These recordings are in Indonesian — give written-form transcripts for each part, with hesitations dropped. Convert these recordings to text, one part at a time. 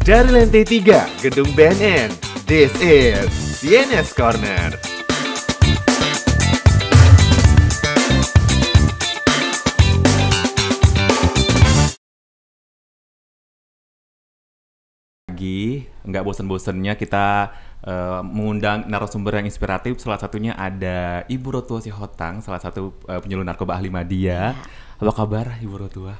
Dari lantai 3 gedung BNN, this is CNS Corner. Nggak bosan-bosannya kita mengundang narasumber yang inspiratif. Salah satunya ada Ibu Rotua Sihotang, salah satu penyuluh narkoba ahli Madya. Apa kabar Ibu Rotua?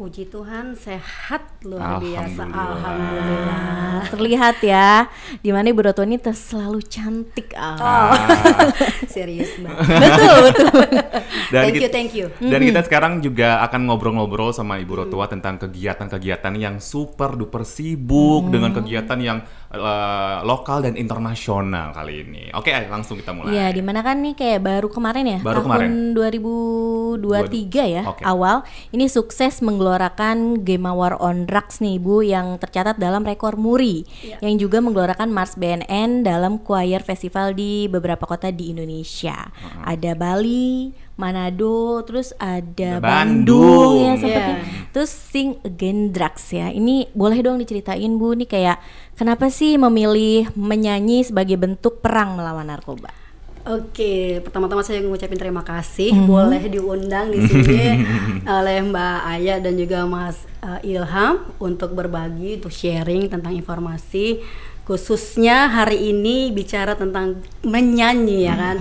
Puji Tuhan, sehat luar biasa. Alhamdulillah. Terlihat ya, dimana Ibu Rotua ini selalu cantik. Serius banget. Betul. Thank you. Dan kita sekarang juga akan ngobrol-ngobrol sama Ibu Rotua tentang kegiatan-kegiatan yang super duper sibuk dengan kegiatan yang lokal dan internasional kali ini. Oke, langsung kita mulai. Iya, dimana kan nih kayak baru kemarin ya, tahun 2023 ya, okay. Awal ini sukses menggelorakan Game Award on Drugs nih Ibu, yang tercatat dalam rekor muri, yang juga menggelorakan Mars BNN dalam choir festival di beberapa kota di Indonesia. Ada Bali, Manado, terus ada Bandung ya seperti. Terus Sing Against Drugs ya. Ini boleh dong diceritain Bu, nih kayak kenapa sih memilih menyanyi sebagai bentuk perang melawan narkoba? Oke, pertama-tama saya ngucapin terima kasih boleh diundang di sini oleh Mbak Aya dan juga Mas Ilham untuk berbagi, untuk sharing tentang informasi, khususnya hari ini bicara tentang menyanyi ya kan.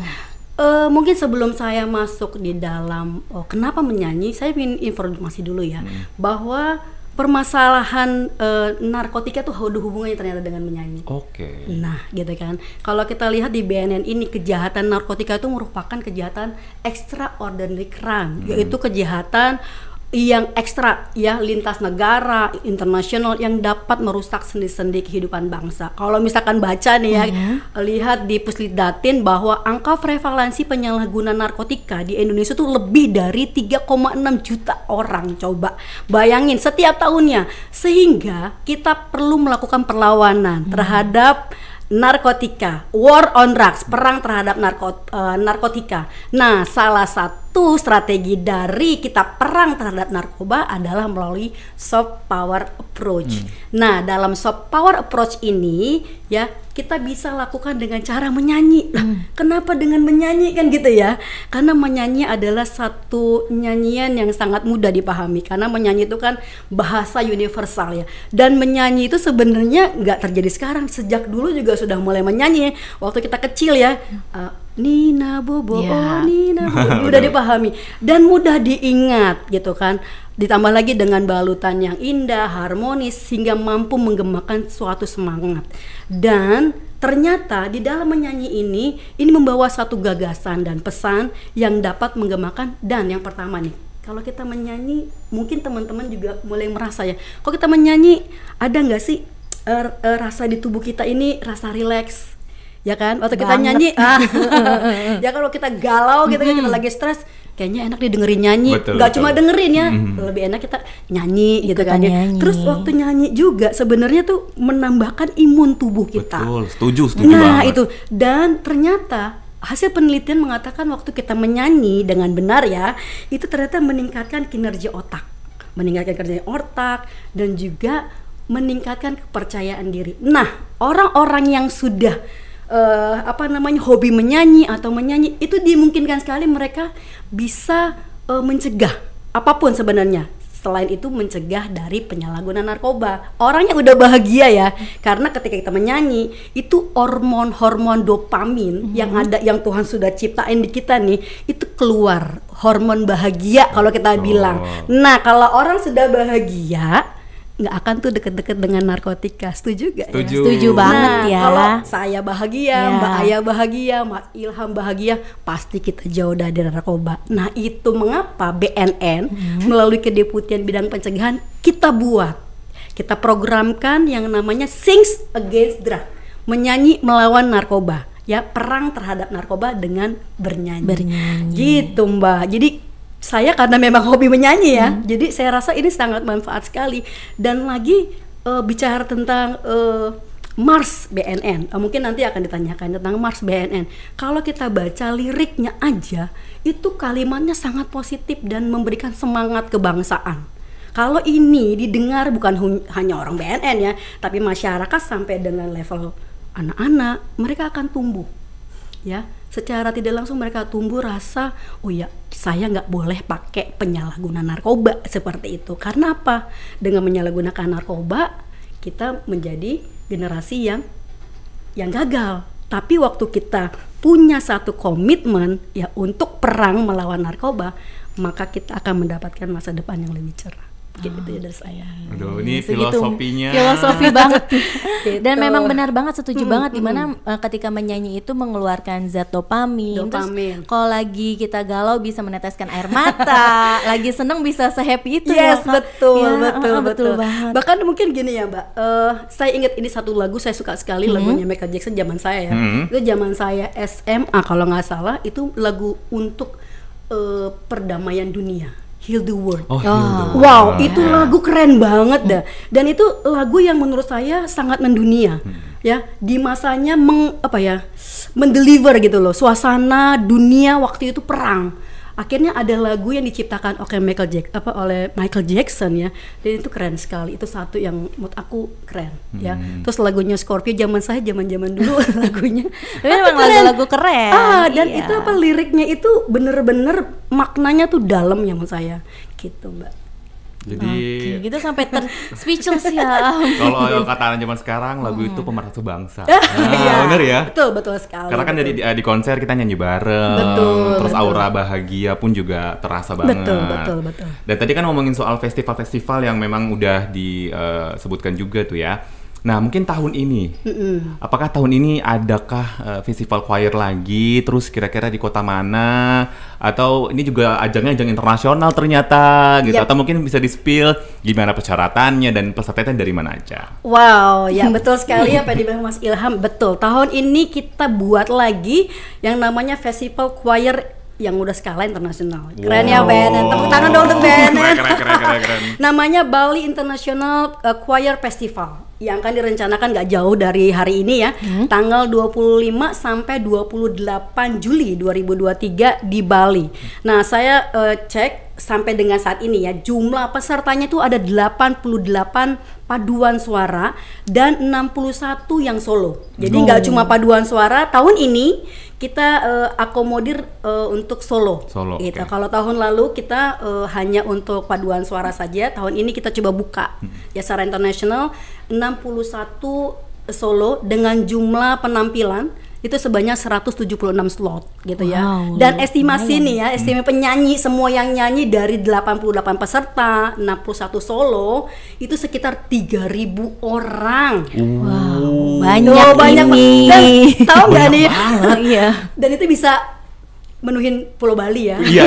Mungkin sebelum saya masuk di dalam kenapa menyanyi, saya ingin informasi dulu ya bahwa permasalahan narkotika tuh ada hubungannya ternyata dengan menyanyi. Oke. Nah, gitu kan. Kalau kita lihat di BNN ini, kejahatan narkotika itu merupakan kejahatan extraordinary crime, yaitu kejahatan yang ekstra ya, lintas negara, internasional, yang dapat merusak sendi-sendi kehidupan bangsa. Kalau misalkan baca nih ya, lihat di Puslitdatin bahwa angka prevalensi penyalahguna narkotika di Indonesia tuh lebih dari 3,6 juta orang. Coba bayangin setiap tahunnya. Sehingga kita perlu melakukan perlawanan terhadap narkotika, war on drugs, perang terhadap narkotika. Nah, salah satu strategi dari kita perang terhadap narkoba adalah melalui soft power approach. Nah, dalam soft power approach ini ya kita bisa lakukan dengan cara menyanyi. Kenapa dengan menyanyi kan gitu ya? Karena menyanyi adalah satu nyanyian yang sangat mudah dipahami. Karena menyanyi itu kan bahasa universal ya. Dan menyanyi itu sebenarnya nggak terjadi sekarang. Sejak dulu juga sudah mulai menyanyi. Waktu kita kecil ya, Nina Bobo, Nina Bobo, mudah dipahami dan mudah diingat gitu kan. Ditambah lagi dengan balutan yang indah, harmonis, hingga mampu menggemakan suatu semangat. Dan ternyata di dalam menyanyi ini membawa satu gagasan dan pesan yang dapat menggemakan. Dan yang pertama nih, kalau kita menyanyi, mungkin teman-teman juga mulai merasa ya, kalau kita menyanyi ada nggak sih rasa di tubuh kita ini rasa rileks? Ya kan, waktu kita nyanyi, ya kalau kita galau gitu kan, kita lagi stres, kayaknya enak didengerin nyanyi. Nggak cuma dengerin ya, lebih enak kita nyanyi gitu kan ya. Terus waktu nyanyi juga sebenarnya tuh menambahkan imun tubuh kita. Betul, setuju nah, banget. Itu, dan ternyata hasil penelitian mengatakan waktu kita menyanyi dengan benar ya, itu ternyata meningkatkan kinerja otak, dan juga meningkatkan kepercayaan diri. Nah, orang-orang yang sudah hobi menyanyi atau menyanyi itu dimungkinkan sekali mereka bisa mencegah apapun sebenarnya. Selain itu mencegah dari penyalahgunaan narkoba. Orangnya udah bahagia ya, karena ketika kita menyanyi itu hormon dopamin yang ada, yang Tuhan sudah ciptain di kita nih, itu keluar hormon bahagia kalau kita bilang. Nah, kalau orang sudah bahagia nggak akan tuh deket-deket dengan narkotika. Setuju gak? Setuju banget ya. Kalau saya bahagia, Mbak Aya bahagia, Mas Ilham bahagia, pasti kita jauh dari narkoba. Nah, itu mengapa BNN melalui Kedeputian Bidang Pencegahan kita programkan yang namanya Sing Against Drugs, menyanyi melawan narkoba. Ya, perang terhadap narkoba dengan bernyanyi. Gitu Mbak. Jadi saya karena memang hobi menyanyi ya, jadi saya rasa ini sangat manfaat sekali. Dan lagi bicara tentang Mars BNN, mungkin nanti akan ditanyakan tentang Mars BNN. Kalau kita baca liriknya aja, itu kalimatnya sangat positif dan memberikan semangat kebangsaan. Kalau ini didengar bukan hanya orang BNN ya, tapi masyarakat sampai dengan level anak-anak, mereka akan tumbuh ya. Secara tidak langsung mereka tumbuh rasa, oh ya saya nggak boleh pakai penyalahguna narkoba seperti itu. Karena apa? Dengan menyalahgunakan narkoba kita menjadi generasi yang gagal. Tapi waktu kita punya satu komitmen ya untuk perang melawan narkoba, maka kita akan mendapatkan masa depan yang lebih cerah. Gitu ya dari saya. Aduh, ini filosofinya. Filosofi banget. Dan Gitu. memang benar banget, setuju banget dimana ketika menyanyi itu mengeluarkan zat dopamin. Terus kalau lagi kita galau bisa meneteskan air mata, lagi seneng bisa sehappy itu. Yes, ya, Kak? betul banget. Bahkan mungkin gini ya, Mbak. Saya ingat ini satu lagu saya suka sekali, lagunya Michael Jackson zaman saya ya. Itu zaman saya SMA kalau nggak salah, itu lagu untuk perdamaian dunia. Heal the World. Wow, itu lagu keren banget dah. Dan itu lagu yang menurut saya sangat mendunia. Ya, di masanya mendeliver gitu loh. Suasana dunia waktu itu perang. Akhirnya ada lagu yang diciptakan oleh Michael Jackson ya. Dan itu keren sekali. Itu satu yang menurut aku keren ya. Terus lagunya Scorpio zaman dulu lagunya. Tapi memang lagu-lagu keren. Dan itu liriknya itu bener-bener maknanya tuh dalam ya menurut saya. Gitu, Mbak. Jadi gitu sampai speechless ya. kalau kata anak zaman sekarang lagu itu pemersatu bangsa. Bener ya? Betul sekali. Karena kan di konser kita nyanyi bareng, terus aura bahagia pun juga terasa banget. Betul. Dan tadi kan ngomongin soal festival-festival yang memang udah disebutkan juga tuh ya. Nah mungkin tahun ini, apakah tahun ini adakah festival choir lagi? Terus kira-kira di kota mana? Atau ini juga ajang internasional ternyata gitu? Atau mungkin bisa di-spill gimana persyaratannya dan pesertanya dari mana aja? Wow, ya betul sekali apa yang dibilang Mas Ilham, betul. Tahun ini kita buat lagi yang namanya Festival Choir yang udah skala internasional. Keren ya BNN. Tepuk tangan dong untuk BNN. Keren. Namanya Bali International Choir Festival yang akan direncanakan gak jauh dari hari ini ya. Tanggal 25 sampai 28 Juli 2023 di Bali. Nah, saya cek sampai dengan saat ini ya, jumlah pesertanya itu ada 88 paduan suara dan 61 yang solo. Jadi nggak cuma paduan suara, tahun ini kita akomodir untuk solo gitu. Okay. Kalau tahun lalu kita hanya untuk paduan suara saja, tahun ini kita coba buka ya secara internasional 61 solo dengan jumlah penampilan itu sebanyak 176 slot gitu ya. Dan estimasi nih ya, estimasi penyanyi semua yang nyanyi dari 88 peserta, 61 solo itu sekitar 3.000 orang. Wow, banyak ini. Dan tahu nggak nih? Iya. Dan itu bisa menuhin Pulau Bali ya. Iya.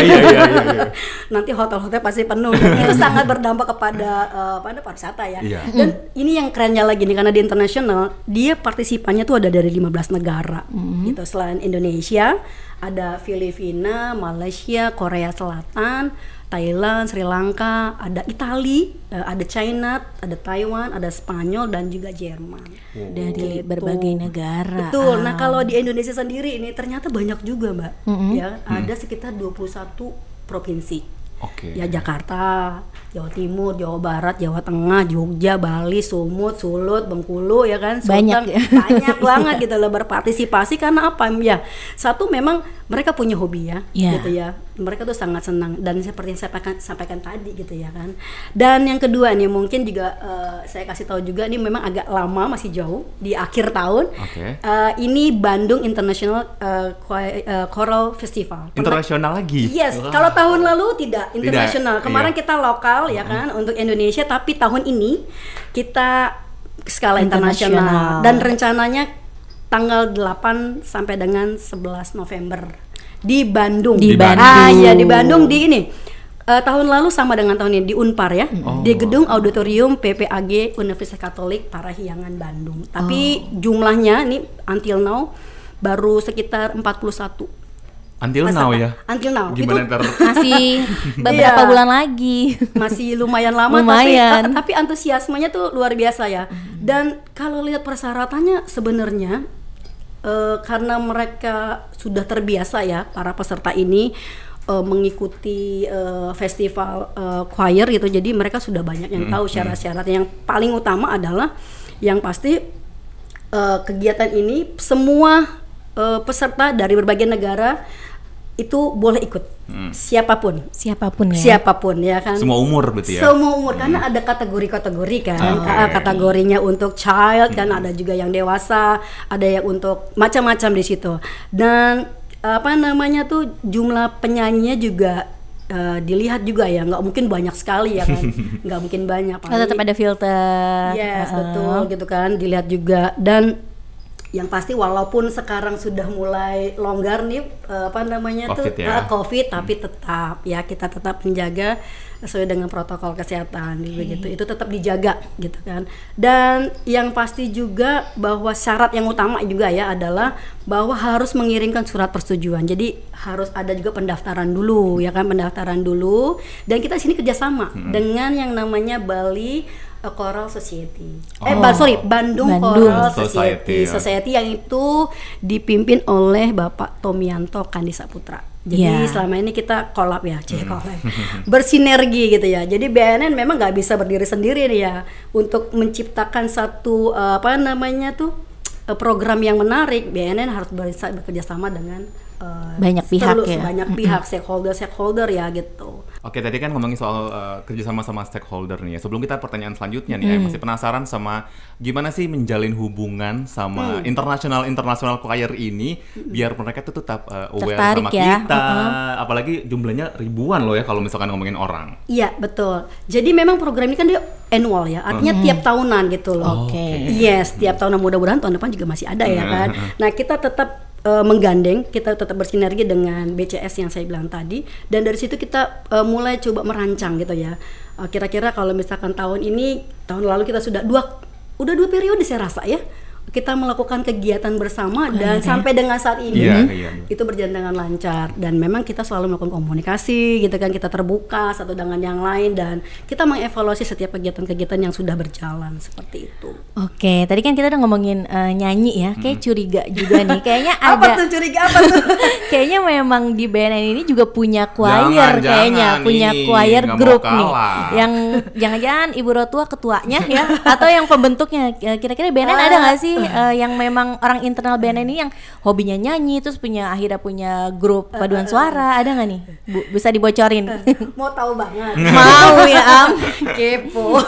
Nanti hotel-hotel pasti penuh. Dan itu sangat berdampak kepada pariwisata ya. Iya. Dan ini yang kerennya lagi nih, karena di internasional dia partisipannya tuh ada dari 15 negara. Gitu. Selain Indonesia, ada Filipina, Malaysia, Korea Selatan, Thailand, Sri Lanka, ada Italia, ada China, ada Taiwan, ada Spanyol dan juga Jerman. Dari berbagai negara. Betul. Nah, kalau di Indonesia sendiri ini ternyata banyak juga, Mbak. Ya, ada sekitar 21 provinsi. Ya, Jakarta, Jawa Timur, Jawa Barat, Jawa Tengah, Jogja, Bali, Sumut, Sulut, Bengkulu ya kan. Banyak banget gitu loh berpartisipasi. Karena apa ya? Satu, memang mereka punya hobi ya, gitu ya. Mereka tuh sangat senang, dan seperti yang saya sampaikan tadi gitu ya kan. Dan yang kedua nih mungkin juga saya kasih tahu juga, ini memang agak lama, masih jauh di akhir tahun. Ini Bandung International Choral Festival. Internasional lagi? Yes. Kalau tahun lalu tidak internasional. Kemarin kita lokal ya kan untuk Indonesia, tapi tahun ini kita skala internasional. Dan rencananya tanggal 8 sampai dengan 11 November di Bandung. Di Bandung. Iya, di Bandung di ini. Tahun lalu sama dengan tahun ini di Unpar ya. Di Gedung Auditorium PPAG Universitas Katolik Parahyangan Bandung. Tapi jumlahnya nih until now baru sekitar 41. Until now ya? Until now. Gimana itu masih beberapa bulan lagi. Masih lumayan lama. Tapi antusiasmenya tuh luar biasa ya. Dan kalau lihat persyaratannya sebenarnya karena mereka sudah terbiasa ya para peserta ini mengikuti festival choir gitu, jadi mereka sudah banyak yang tahu syarat-syarat. Yang paling utama adalah yang pasti kegiatan ini semua peserta dari berbagai negara itu boleh ikut, siapapun ya kan, semua umur berarti ya, semua umur, karena ada kategori-kategori kan. Kategorinya untuk child kan, ada juga yang dewasa, ada yang untuk macam-macam di situ. Dan apa namanya tuh, jumlah penyanyinya juga dilihat juga ya, nggak mungkin banyak sekali ya kan, nggak mungkin banyak. Tetap ada filter. Yes, betul gitu kan, dilihat juga. Dan yang pasti walaupun sekarang sudah mulai longgar nih COVID ya. COVID, tapi tetap ya kita tetap menjaga sesuai dengan protokol kesehatan begitu. Itu tetap dijaga gitu kan. Dan yang pasti juga bahwa syarat yang utama juga ya adalah bahwa harus mengirimkan surat persetujuan. Jadi harus ada juga pendaftaran dulu ya kan, pendaftaran dulu. Dan kita sini kerjasama dengan yang namanya Bali Choral Society. Bandung Choral Society. Society yang itu dipimpin oleh Bapak Tomianto Kandisa Putra. Jadi selama ini kita collab ya, bersinergi gitu ya. Jadi BNN memang nggak bisa berdiri sendiri nih ya untuk menciptakan satu program yang menarik. BNN harus bekerja sama dengan banyak pihak ya, banyak pihak, stakeholder ya gitu. Oke, tadi kan ngomongin soal kerjasama sama stakeholder nih ya. Sebelum kita pertanyaan selanjutnya nih, masih penasaran sama gimana sih menjalin hubungan sama internasional choir ini biar mereka tuh tetap aware tertarik sama ya. kita. Apalagi jumlahnya ribuan loh ya kalau misalkan ngomongin orang. Iya, betul. Jadi memang program ini kan dia annual ya, artinya tiap tahunan gitu loh. Yes, tiap tahun, mudah-mudahan tahun depan juga masih ada ya kan. Nah, kita tetap menggandeng, kita tetap bersinergi dengan BCS yang saya bilang tadi, dan dari situ kita mulai coba merancang gitu ya. Kira-kira kalau misalkan tahun lalu kita sudah dua periode saya rasa ya, kita melakukan kegiatan bersama dan sampai dengan saat ini itu berjalan dengan lancar. Dan memang kita selalu melakukan komunikasi gitu kan, kita terbuka satu dengan yang lain dan kita mengevaluasi setiap kegiatan-kegiatan yang sudah berjalan seperti itu. Oke, tadi kan kita udah ngomongin nyanyi ya, kayak curiga juga nih, kayaknya ada. Apa tuh curiga apa tuh? Kayaknya memang di BNN ini juga punya choir, punya choir grup nih, yang jangan-jangan Ibu Rotua ketuanya ya, atau yang pembentuknya. Kira-kira BNN ada nggak sih yang memang orang internal BNN ini yang hobinya nyanyi terus akhirnya punya grup paduan suara, ada nggak nih Bu, bisa dibocorin? Mau tahu banget. Mau ya kepo.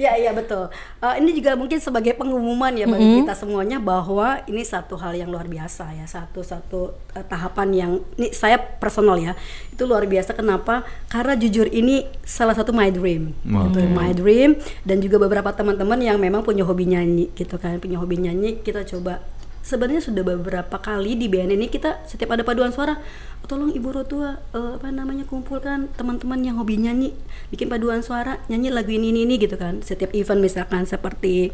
Ya betul. Ini juga mungkin sebagai pengumuman ya bagi kita semuanya bahwa ini satu hal yang luar biasa ya, satu tahapan yang ini saya personal ya, itu luar biasa. Kenapa? Karena jujur ini salah satu my dream, my dream, dan juga beberapa teman-teman yang memang punya hobi nyanyi gitu kan, hobi nyanyi. Kita coba, sebenarnya sudah beberapa kali di BNN ini kita setiap ada paduan suara, tolong Ibu Rotua kumpulkan teman-teman yang hobi nyanyi, bikin paduan suara, nyanyi lagu ini gitu kan. Setiap event misalkan seperti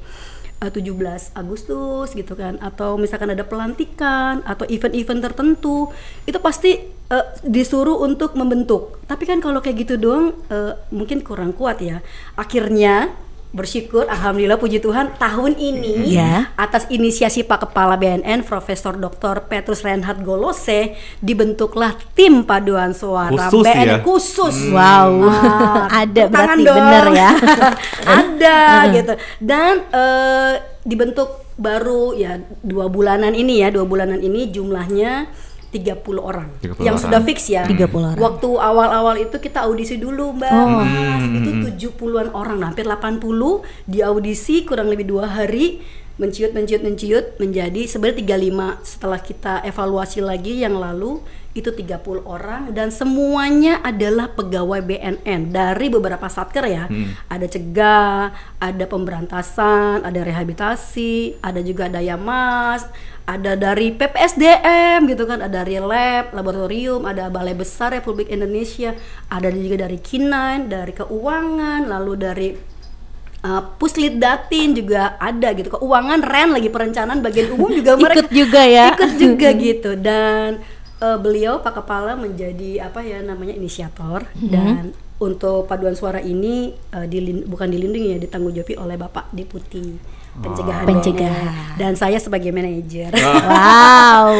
17 Agustus gitu kan, atau misalkan ada pelantikan atau event-event tertentu, itu pasti disuruh untuk membentuk. Tapi kan kalau kayak gitu doang mungkin kurang kuat ya. Akhirnya bersyukur, alhamdulillah, puji Tuhan, tahun ini atas inisiasi Pak Kepala BNN Profesor Dr. Petrus Reinhard Golose dibentuklah tim paduan suara khusus BNN khusus. Wow. Ada berarti bener ya. Ada gitu. Dan dibentuk baru ya 2 bulanan ini jumlahnya 30 orang yang sudah fix ya. 30 orang. Waktu awal-awal itu kita audisi dulu Mbak. Itu 70-an orang, hampir 80 di audisi kurang lebih 2 hari, menciut menjadi sebenarnya 35. Setelah kita evaluasi lagi yang lalu itu 30 orang dan semuanya adalah pegawai BNN dari beberapa satker ya. Ada cegah, ada pemberantasan, ada rehabilitasi, ada juga daya mas, ada dari PPSDM gitu kan, ada dari lab, laboratorium, ada Balai Besar Republik Indonesia, ada juga dari K9, dari keuangan, lalu dari Puslit Datin juga ada gitu, keuangan, REN lagi perencanaan bagian umum juga mereka ikut juga gitu. Dan beliau Pak Kepala menjadi inisiator dan untuk paduan suara ini bukan dilindungi ya, ditanggung jawabi oleh Bapak Deputi pencegahan. Dan saya sebagai manajer. Wow,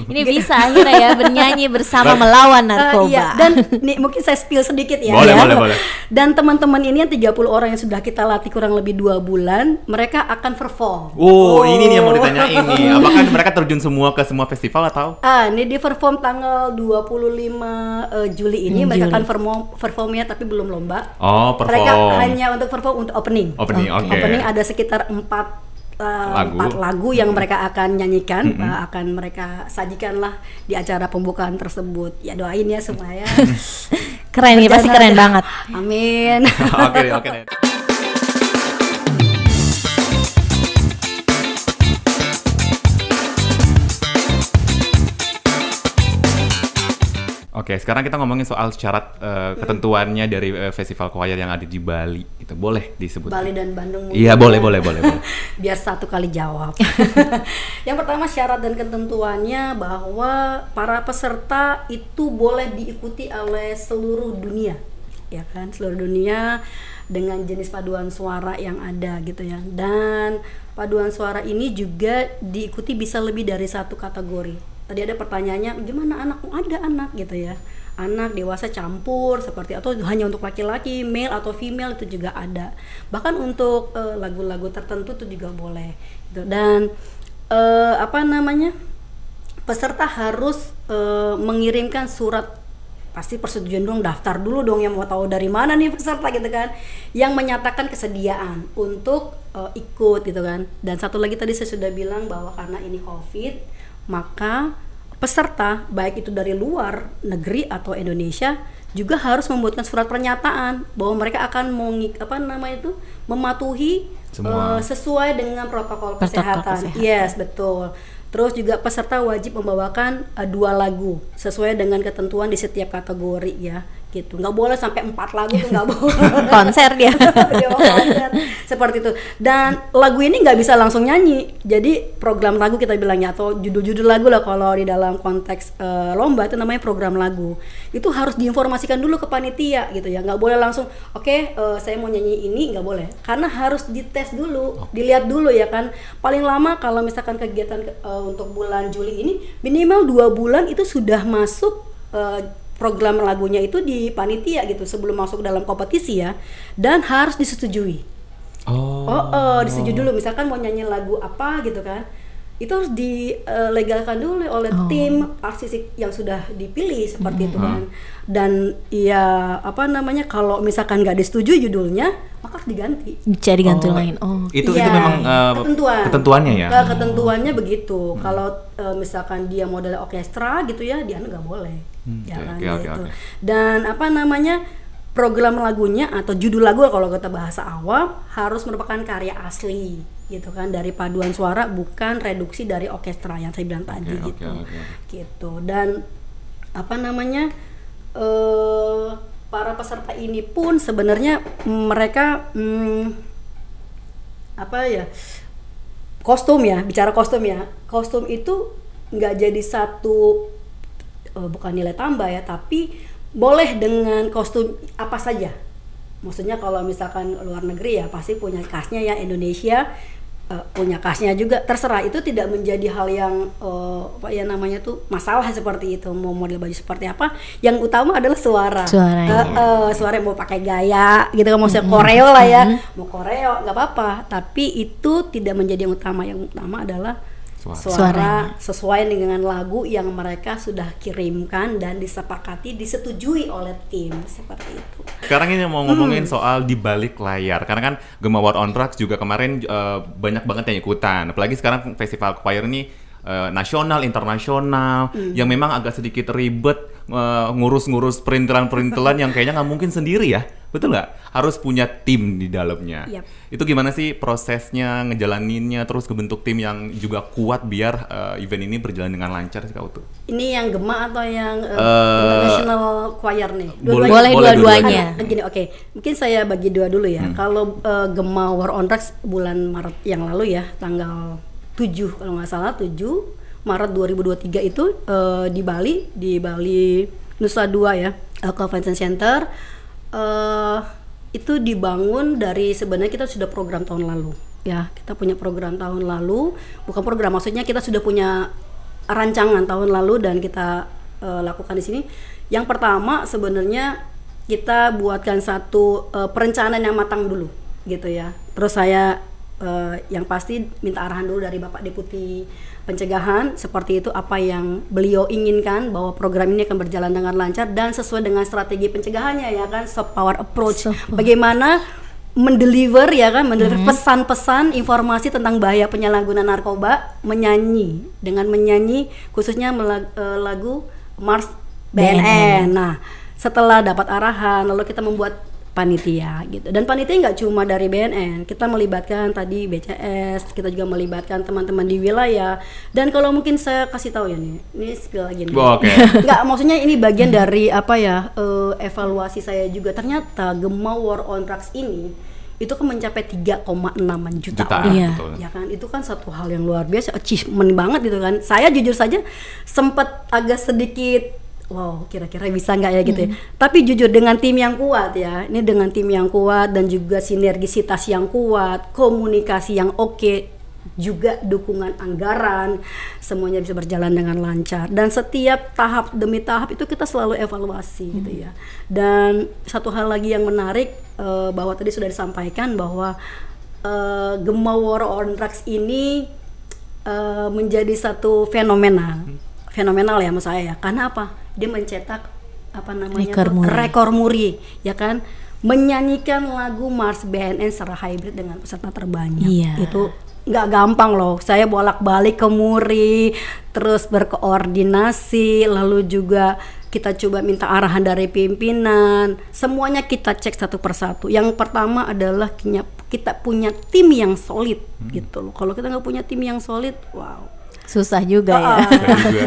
ini bisa akhirnya ya bernyanyi bersama melawan narkoba. Iya. Dan nih mungkin saya spill sedikit ya. Boleh. Dan teman-teman ini yang 30 orang yang sudah kita latih kurang lebih 2 bulan, mereka akan perform. Ini nih yang mau ditanyain nih. Apakah mereka terjun semua ke semua festival atau? Ini di perform tanggal 25 Juli ini mereka akan performnya tapi belum lomba. Perform. Mereka hanya untuk perform untuk opening. Oke. Opening ada sekitar 4 lagu yang mereka akan nyanyikan, akan mereka sajikan lah di acara pembukaan tersebut. Ya doain ya semuanya. Keren nih, pasti keren banget. Amin. Oke. Oke, sekarang kita ngomongin soal syarat ketentuannya dari festival choir yang ada di Bali. Itu boleh disebut? Bali dan Bandung. Iya, boleh. Biar satu kali jawab. Yang pertama syarat dan ketentuannya bahwa para peserta itu boleh diikuti oleh seluruh dunia, ya kan? Seluruh dunia dengan jenis paduan suara yang ada gitu ya. Dan paduan suara ini juga diikuti bisa lebih dari satu kategori. Tadi ada pertanyaannya, gimana anak? Ada anak gitu ya, anak dewasa campur seperti, atau hanya untuk laki-laki, male atau female itu juga ada. Bahkan untuk lagu-lagu tertentu itu juga boleh. Gitu. Dan peserta harus mengirimkan surat, pasti persetujuan dong, daftar dulu dong, yang mau tahu dari mana nih peserta gitu kan, yang menyatakan kesediaan untuk ikut gitu kan. Dan satu lagi tadi saya sudah bilang bahwa karena ini COVID, maka peserta baik itu dari luar negeri atau Indonesia juga harus membuatkan surat pernyataan bahwa mereka akan mematuhi sesuai dengan protokol kesehatan. Yes, betul. Terus juga peserta wajib membawakan 2 lagu sesuai dengan ketentuan di setiap kategori ya, gitu. Nggak boleh sampai 4 lagu tuh, nggak boleh. Konser dia. Konser. Seperti itu. Dan lagu ini nggak bisa langsung nyanyi. Jadi program lagu kita bilangnya, atau judul-judul lagu lah kalau di dalam konteks lomba itu namanya program lagu. Itu harus diinformasikan dulu ke panitia gitu ya. Nggak boleh langsung, saya mau nyanyi ini, nggak boleh. Karena harus dites dulu, dilihat dulu ya kan. Paling lama kalau misalkan kegiatan untuk bulan Juli ini minimal 2 bulan itu sudah masuk program lagunya itu di panitia gitu sebelum masuk dalam kompetisi ya, dan harus disetujui. Disetujui dulu, misalkan mau nyanyi lagu apa gitu kan, itu harus dilegalkan dulu oleh tim artis yang sudah dipilih seperti itu kan. Dan ya kalau misalkan nggak disetujui judulnya, maka harus diganti. Bisa diganti lain. Itu memang ketentuannya ya. Ketentuannya begitu. Kalau misalkan dia model orkestra gitu ya, dia nggak boleh. Gitu. Dan program lagunya atau judul lagu kalau kata bahasa awam harus merupakan karya asli gitu kan, dari paduan suara, bukan reduksi dari orkestra yang saya bilang tadi gitu. Dan para peserta ini pun sebenarnya mereka kostum ya, bicara kostum ya, kostum itu nggak jadi satu bukan nilai tambah ya, tapi boleh dengan kostum apa saja. Maksudnya kalau misalkan luar negeri ya pasti punya khasnya ya, Indonesia punya khasnya juga, terserah. Itu tidak menjadi hal yang masalah seperti itu, mau model baju seperti apa. Yang utama adalah suara yang mau pakai gaya gitu kan, mau koreo lah ya, mau koreo nggak apa-apa, tapi itu tidak menjadi yang utama. Yang utama adalah suara sesuai dengan lagu yang mereka sudah kirimkan dan disepakati, disetujui oleh tim, seperti itu. Sekarang ini mau ngomongin soal di balik layar, karena kan Gema War on Drugs juga kemarin banyak banget yang ikutan, apalagi sekarang festival choir ini nasional, internasional, yang memang agak sedikit ribet, ngurus-ngurus perintilan yang kayaknya nggak mungkin sendiri ya, betul nggak? Harus punya tim di dalamnya. Itu gimana sih prosesnya ngejalaninnya, terus kebentuk tim yang juga kuat biar event ini berjalan dengan lancar sih Kak Utu? Ini yang Gema atau yang international choir nih? Boleh dua-duanya. Gini, mungkin saya bagi dua dulu ya. Kalau Gema War on Drugs bulan Maret yang lalu ya, tanggal 7 kalau nggak salah, 7 Maret 2023 itu di Bali Nusa Dua ya, Convention Center. Itu dibangun dari, sebenarnya kita sudah program tahun lalu ya, kita punya program tahun lalu, bukan program, maksudnya kita sudah punya rancangan tahun lalu dan kita lakukan di sini. Yang pertama sebenarnya kita buatkan satu perencanaan yang matang dulu gitu ya. Terus saya yang pasti minta arahan dulu dari Bapak Deputi Pencegahan seperti itu, apa yang beliau inginkan bahwa program ini akan berjalan dengan lancar dan sesuai dengan strategi pencegahannya ya kan, soft power approach. Bagaimana mendeliver ya kan, mendeliver pesan-pesan informasi tentang bahaya penyalahgunaan narkoba, dengan menyanyi khususnya lagu Mars BNN. Nah, setelah dapat arahan, lalu kita membuat panitia gitu. Dan panitia nggak cuma dari BNN, kita melibatkan tadi BCS, kita juga melibatkan teman-teman di wilayah. Dan kalau mungkin saya kasih tahu ya nih, ini spill lagi nih. Oke. Nggak, maksudnya ini bagian dari apa ya, evaluasi saya juga. Ternyata Gema War on Drugs ini itu kan mencapai 3,6 juta orang, Iya. ya kan, itu kan satu hal yang luar biasa, achievement banget gitu kan. Saya jujur saja sempat agak sedikit wow, kira-kira bisa nggak ya gitu ya. Tapi jujur dengan tim yang kuat ya, ini dengan tim yang kuat dan juga sinergisitas yang kuat, komunikasi yang oke, juga dukungan anggaran, semuanya bisa berjalan dengan lancar. Dan setiap tahap demi tahap itu kita selalu evaluasi gitu ya. Dan satu hal lagi yang menarik, bahwa tadi sudah disampaikan bahwa Gema War on Drugs ini menjadi satu fenomenal ya menurut saya ya. Karena apa? Dia mencetak apa namanya rekor muri ya kan, menyanyikan lagu Mars BNN secara hybrid dengan peserta terbanyak. Itu nggak gampang loh. Saya bolak-balik ke Muri, terus berkoordinasi, lalu juga kita coba minta arahan dari pimpinan. Semuanya kita cek satu persatu. Yang pertama adalah kita punya tim yang solid gitu loh. Kalau kita nggak punya tim yang solid, wow, susah juga ya.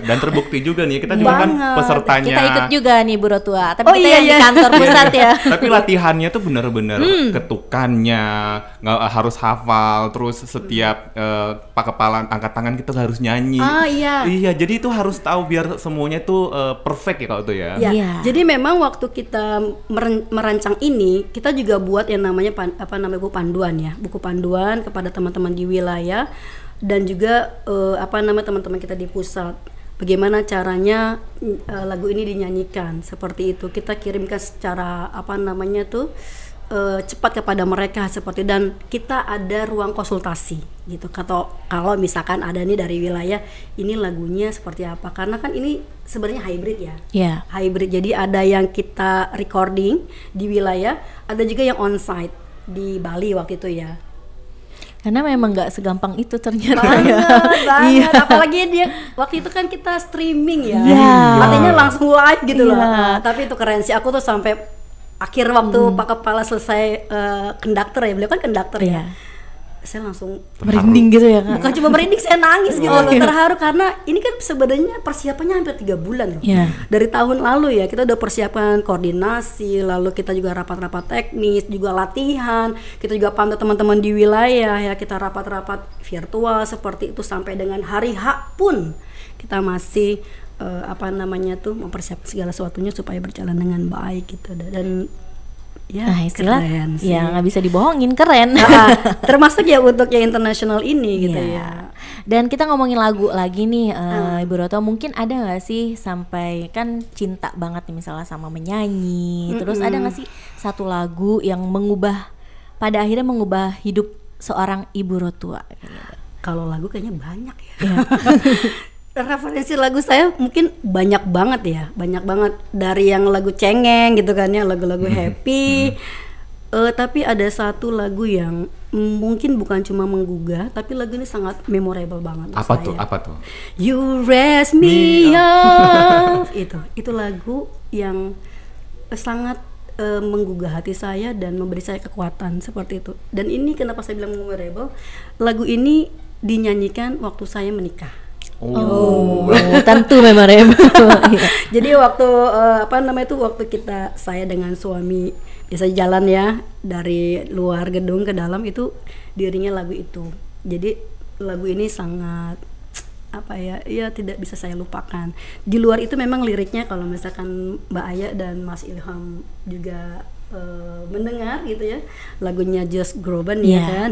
Dan terbukti juga nih, kita juga kan pesertanya. Kita ikut juga nih Bu Rotua, tapi kita yang di kantor pusat ya. Tapi latihannya tuh bener-bener ketukannya nggak harus hafal, terus setiap kepala angkat tangan kita harus nyanyi. Iya, jadi itu harus tahu biar semuanya tuh perfect ya kalau tuh ya. Jadi memang waktu kita merancang ini, kita juga buat yang namanya buku panduan ya, buku panduan kepada teman-teman di wilayah. Dan juga teman-teman kita di pusat, bagaimana caranya lagu ini dinyanyikan seperti itu. Kita kirimkan secara cepat kepada mereka seperti, dan kita ada ruang konsultasi gitu. Kalau misalkan ada nih dari wilayah, ini lagunya seperti apa, karena kan ini sebenarnya hybrid ya. Hybrid, jadi ada yang kita recording di wilayah, ada juga yang onsite di Bali waktu itu ya. Karena memang nggak segampang itu ternyata. Banget. Apalagi dia waktu itu kan kita streaming ya, artinya langsung live gitu loh. Tapi itu keren sih, aku tuh sampai akhir waktu Pak Kepala selesai konduktor ya, beliau kan konduktor ya, saya langsung merinding gitu ya Kak. Bukan cuma merinding, saya nangis gitu loh, terharu karena ini kan sebenarnya persiapannya hampir 3 bulan loh. Dari tahun lalu ya kita udah persiapkan koordinasi, lalu kita juga rapat-rapat teknis, juga latihan, kita juga pantau teman-teman di wilayah ya, kita rapat-rapat virtual seperti itu sampai dengan hari H pun kita masih mempersiapkan segala sesuatunya supaya berjalan dengan baik gitu. Dan istilah keren sih. Ya nggak bisa dibohongin, keren. Termasuk ya untuk yang internasional ini gitu ya. Dan kita ngomongin lagu lagi nih, Ibu Roto, mungkin ada nggak sih, sampai kan cinta banget nih misalnya sama menyanyi, terus ada nggak sih satu lagu yang pada akhirnya mengubah hidup seorang Ibu Rotua? Kalau lagu kayaknya banyak ya. Referensi lagu saya mungkin banyak banget dari yang lagu cengeng gitu kan ya, lagu-lagu happy. Tapi ada satu lagu yang mungkin bukan cuma menggugah, tapi lagu ini sangat memorable banget. Apa tuh? You Raise Me Up. Itu lagu yang sangat menggugah hati saya dan memberi saya kekuatan seperti itu. Dan ini kenapa saya bilang memorable? Lagu ini dinyanyikan waktu saya menikah. Tentu memorable. Jadi waktu waktu saya dengan suami biasa jalan ya, dari luar gedung ke dalam, itu diiringnya lagu itu. Jadi lagu ini sangat tidak bisa saya lupakan. Di luar itu memang liriknya, kalau misalkan Mbak Aya dan Mas Ilham juga mendengar gitu ya lagunya Josh Groban Yeah. ya kan.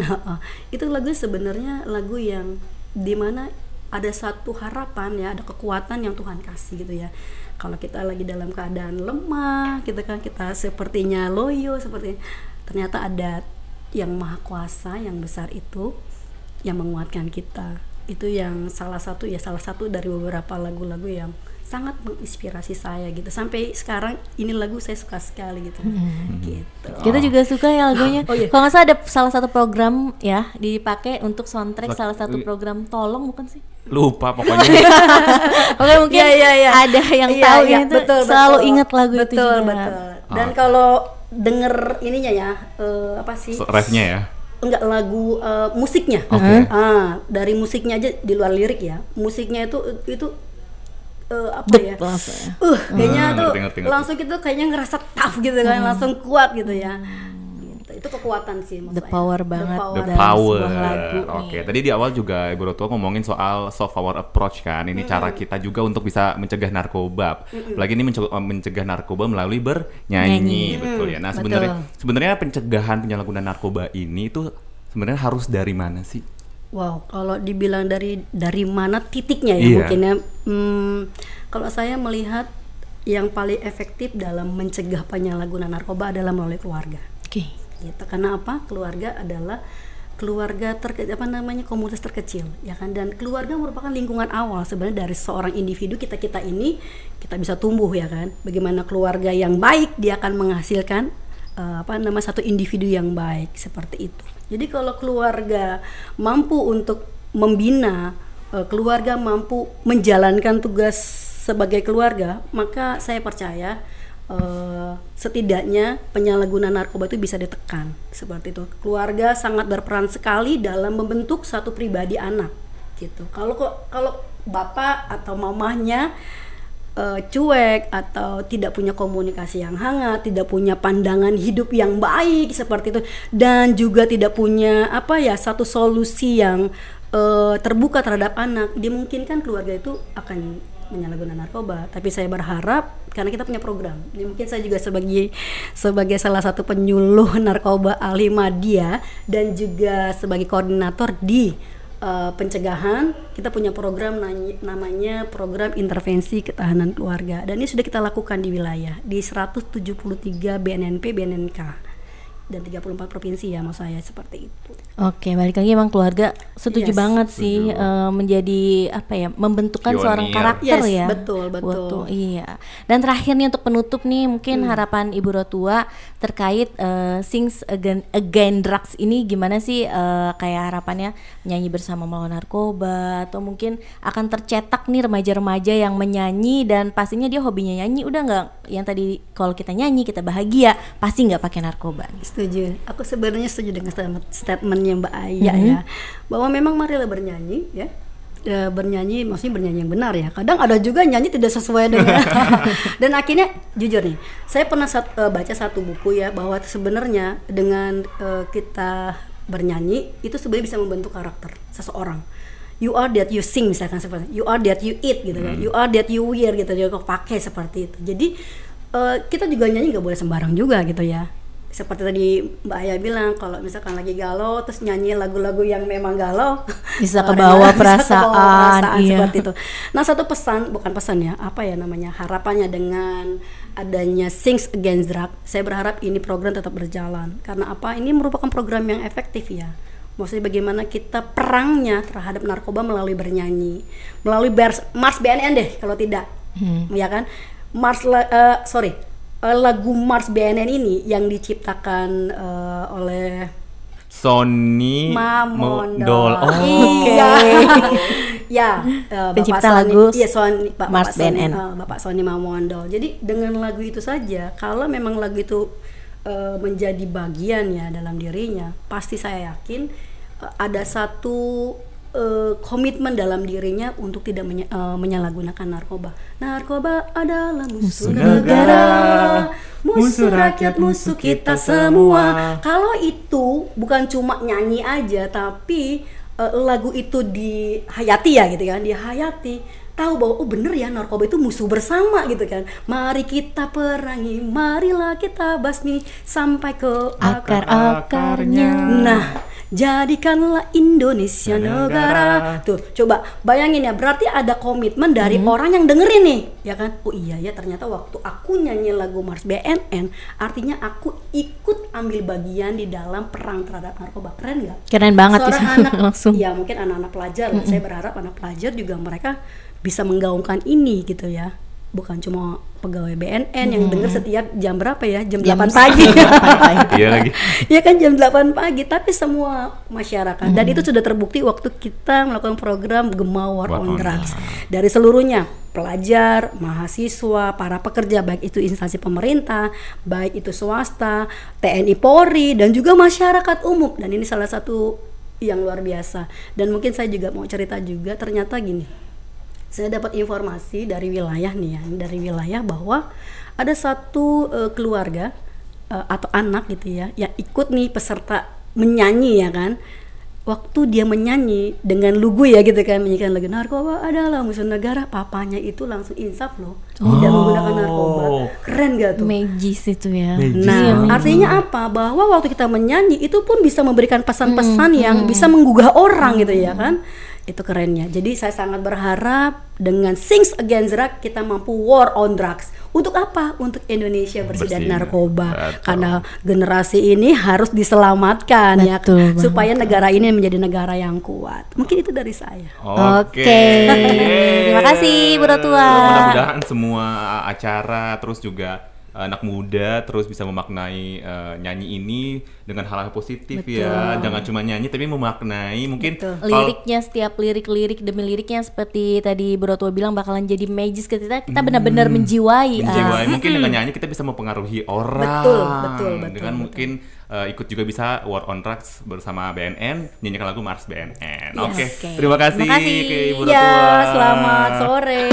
Itu lagu sebenarnya lagu yang dimana ada satu harapan ya, ada kekuatan yang Tuhan kasih gitu ya. Kalau kita lagi dalam keadaan lemah gitu kan, kita sepertinya loyo, seperti ternyata ada yang maha kuasa yang besar itu yang menguatkan kita. Itu yang salah satu dari beberapa lagu-lagu yang sangat menginspirasi saya gitu. Sampai sekarang ini lagu saya suka sekali gitu. Gitu. Kita juga suka ya lagunya. Oh, iya. Kalau nggak salah ada salah satu program ya dipakai untuk soundtrack salah satu program tolong bukan sih? Lupa pokoknya. Oke, mungkin Iya. ada yang Iya, tahu iya, ini tuh betul, selalu betul. ingat lagu itu Betul, juga. betul. Dan kalau denger ininya ya, apa sih? Refnya ya. Enggak, lagu musiknya. Oke. Dari musiknya aja di luar lirik ya. Musiknya itu apa Dek ya? langsung ya. Kayaknya tuh ngerti. langsung gitu kayaknya ngerasa tough gitu kan, langsung kuat gitu ya. Gitu. Itu kekuatan sih maksud The saya. power banget. The dalam power. sebuah lagu Oke, nih. tadi di awal juga Ibu Rotua ngomongin soal soft power approach kan. Ini cara kita juga untuk bisa mencegah narkoba. Apalagi ini mencegah narkoba melalui bernyanyi, betul ya. Nah, sebenarnya pencegahan penyalahgunaan narkoba ini tuh sebenarnya harus dari mana sih? Wow, kalau dibilang dari mana titiknya ya Iya. mungkin ya. Kalau saya melihat yang paling efektif dalam mencegah penyalahgunaan narkoba adalah melalui keluarga. Oke. Gitu. Karena apa? Keluarga adalah keluarga komunitas terkecil ya kan, dan keluarga merupakan lingkungan awal sebenarnya dari seorang individu kita ini kita bisa tumbuh ya kan. Bagaimana keluarga yang baik dia akan menghasilkan satu individu yang baik seperti itu. Jadi kalau keluarga mampu untuk membina, keluarga mampu menjalankan tugas sebagai keluarga, maka saya percaya setidaknya penyalahgunaan narkoba itu bisa ditekan seperti itu. Keluarga sangat berperan sekali dalam membentuk satu pribadi anak gitu. Kalau bapak atau mamahnya cuek atau tidak punya komunikasi yang hangat, tidak punya pandangan hidup yang baik seperti itu, dan juga tidak punya satu solusi yang terbuka terhadap anak, dimungkinkan keluarga itu akan menyalahgunakan narkoba. Tapi saya berharap karena kita punya program, ini mungkin saya juga sebagai salah satu penyuluh narkoba Al-Himadiyah dan juga sebagai koordinator di pencegahan, kita punya program namanya program intervensi ketahanan keluarga, dan ini sudah kita lakukan di wilayah di 173 BNNP, BNNK dan 34 provinsi ya, mau saya seperti itu. Oke, balik lagi emang keluarga setuju Yes. banget sih menjadi membentukkan Pionir. seorang karakter Yes, ya. betul. Iya. Dan terakhir nih untuk penutup nih mungkin harapan Ibu Rotua terkait Sings Against Drugs ini gimana sih, kayak harapannya menyanyi bersama melawan narkoba, atau mungkin akan tercetak nih remaja-remaja yang menyanyi dan pastinya dia hobinya nyanyi, udah nggak yang tadi kalau kita nyanyi kita bahagia pasti nggak pakai narkoba. Setuju. Aku sebenarnya setuju dengan statementnya Mbak Aya ya, bahwa memang marilah bernyanyi ya. Bernyanyi maksudnya bernyanyi yang benar ya. Kadang ada juga nyanyi tidak sesuai dengan dan akhirnya jujur nih, saya pernah baca satu buku ya, bahwa sebenarnya dengan kita bernyanyi itu sebenarnya bisa membentuk karakter seseorang. You are that you sing misalkan, seperti you are that you eat gitu kan, you are that you wear gitu, dia kok pakai seperti itu. Jadi kita juga nyanyi nggak boleh sembarang juga gitu ya. Seperti tadi Mbak Aya bilang, kalau misalkan lagi galau terus nyanyi lagu-lagu yang memang galau Bisa kebawa perasaan, iya. seperti itu. Nah, satu harapannya dengan adanya Sings Against Drugs, saya berharap ini program tetap berjalan. Karena ini merupakan program yang efektif ya. Maksudnya bagaimana kita perangnya terhadap narkoba melalui bernyanyi, melalui Mars BNN deh kalau tidak, ya kan? Lagu Mars BNN ini yang diciptakan oleh Sonny Mamondol. Oh, iya. Ya, pencipta Bapak lagu Mars BNN. Bapak Sonny Mamondol. Jadi dengan lagu itu saja, kalau memang lagu itu menjadi bagian ya dalam dirinya, pasti saya yakin ada satu komitmen dalam dirinya untuk tidak menyalahgunakan narkoba. Narkoba adalah musuh negara, musuh rakyat, musuh kita semua. Kalau itu bukan cuma nyanyi aja, tapi lagu itu dihayati ya gitu kan, dihayati, tahu bahwa oh bener ya, narkoba itu musuh bersama gitu kan. Mari kita perangi, marilah kita basmi sampai ke Akar-akarnya. Nah, jadikanlah Indonesia negara. Tuh, coba bayangin ya, berarti ada komitmen dari orang yang dengerin nih, ya kan? Oh iya ya, ternyata waktu aku nyanyi lagu Mars BNN, artinya aku ikut ambil bagian di dalam perang terhadap narkoba. Keren nggak? Keren banget Seorang itu. anak, Langsung. ya mungkin anak-anak pelajar lah. Saya berharap anak pelajar juga mereka bisa menggaungkan ini gitu ya. Bukan cuma pegawai BNN yang denger setiap jam berapa ya? Jam 8 pagi. Iya lagi. Ya kan jam 8 pagi, tapi semua masyarakat. Dan itu sudah terbukti waktu kita melakukan program Gema War on Drugs. Dari seluruhnya, pelajar, mahasiswa, para pekerja, baik itu instansi pemerintah, baik itu swasta, TNI Polri, dan juga masyarakat umum. Dan ini salah satu yang luar biasa. Dan mungkin saya juga mau cerita juga, ternyata gini. Saya dapat informasi dari wilayah nih ya, dari wilayah bahwa ada satu keluarga atau anak gitu ya, yang ikut nih peserta menyanyi ya kan. Waktu dia menyanyi dengan lugu ya gitu kan, menyanyikan lagu narkoba adalah musuh negara, papanya itu langsung insaf loh, tidak menggunakan narkoba. Keren gak tuh? Magis itu ya. Nah, artinya apa? Bahwa waktu kita menyanyi itu pun bisa memberikan pesan-pesan yang bisa menggugah orang gitu ya kan. Itu kerennya. Jadi saya sangat berharap dengan Sings Against Drugs kita mampu war on drugs. Untuk apa? Untuk Indonesia bersih dari narkoba. Betul. Karena generasi ini harus diselamatkan ya, Betul supaya negara ini menjadi negara yang kuat. Mungkin itu dari saya. Oke. Terima kasih Bu Rotua. Mudah-mudahan semua acara terus juga anak muda terus bisa memaknai nyanyi ini dengan hal-hal positif. Betul. Ya, jangan cuma nyanyi tapi memaknai mungkin Liriknya, setiap lirik demi liriknya seperti tadi Bu Rotua bilang bakalan jadi magis kita benar-benar menjiwai. Mungkin dengan nyanyi kita bisa mempengaruhi orang. Betul. Dengan mungkin ikut juga bisa War on Drugs bersama BNN, nyanyikan lagu Mars BNN. Oke. Terima kasih ke Ibu Rotua. Ya, selamat sore.